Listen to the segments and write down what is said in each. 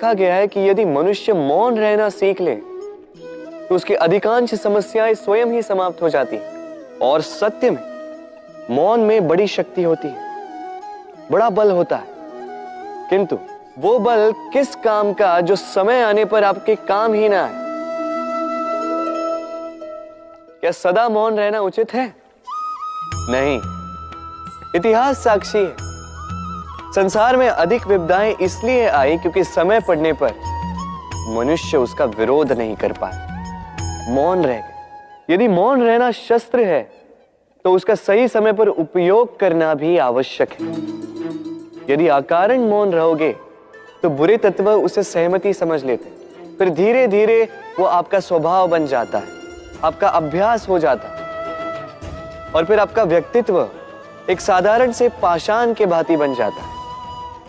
देखा गया है कि यदि मनुष्य मौन रहना सीख ले तो उसकी अधिकांश समस्याएं स्वयं ही समाप्त हो जाती हैं। और सत्य में मौन में बड़ी शक्ति होती है, बड़ा बल होता है, किंतु वो बल किस काम का जो समय आने पर आपके काम ही ना आए। क्या सदा मौन रहना उचित है? नहीं। इतिहास साक्षी है, संसार में अधिक विपदाएं इसलिए आई क्योंकि समय पड़ने पर मनुष्य उसका विरोध नहीं कर पाया, मौन रह गए। यदि मौन रहना शस्त्र है तो उसका सही समय पर उपयोग करना भी आवश्यक है। यदि अकारण मौन रहोगे तो बुरे तत्व उसे सहमति समझ लेते, फिर धीरे धीरे वो आपका स्वभाव बन जाता है, आपका अभ्यास हो जाता है, और फिर आपका व्यक्तित्व एक साधारण से पाषाण के भांति बन जाता है।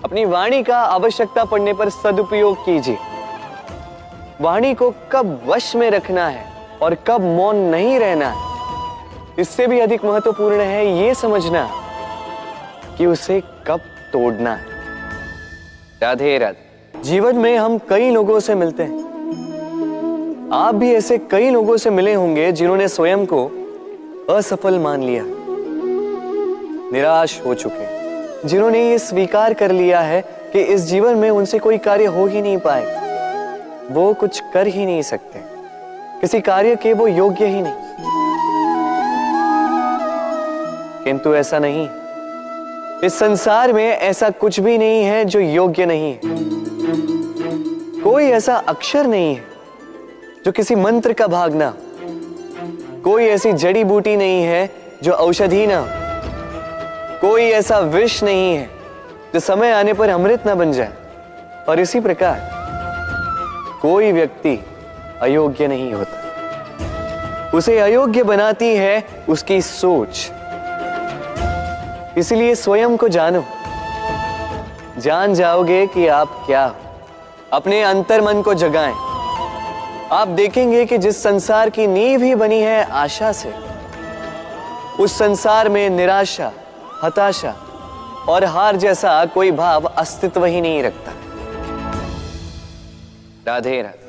अपनी वाणी का आवश्यकता पड़ने पर सदुपयोग कीजिए। वाणी को कब वश में रखना है और कब मौन नहीं रहना है, इससे भी अधिक महत्वपूर्ण है ये समझना कि उसे कब तोड़ना है। राधे राधे। जीवन में हम कई लोगों से मिलते हैं, आप भी ऐसे कई लोगों से मिले होंगे जिन्होंने स्वयं को असफल मान लिया, निराश हो चुके, जिन्होंने ये स्वीकार कर लिया है कि इस जीवन में उनसे कोई कार्य हो ही नहीं पाएगा, वो कुछ कर ही नहीं सकते, किसी कार्य के वो योग्य ही नहीं। किंतु ऐसा नहीं, इस संसार में ऐसा कुछ भी नहीं है जो योग्य नहीं है। कोई ऐसा अक्षर नहीं है जो किसी मंत्र का भाग ना, कोई ऐसी जड़ी बूटी नहीं है जो औषधि ना, कोई ऐसा विष नहीं है जो समय आने पर अमृत ना बन जाए। और इसी प्रकार कोई व्यक्ति अयोग्य नहीं होता, उसे अयोग्य बनाती है उसकी सोच। इसलिए स्वयं को जानो, जान जाओगे कि आप क्या हो। अपने अंतर मन को जगाएं, आप देखेंगे कि जिस संसार की नींव ही बनी है आशा से, उस संसार में निराशा, हताशा और हार जैसा कोई भाव अस्तित्व ही नहीं रखता। राधे राधे।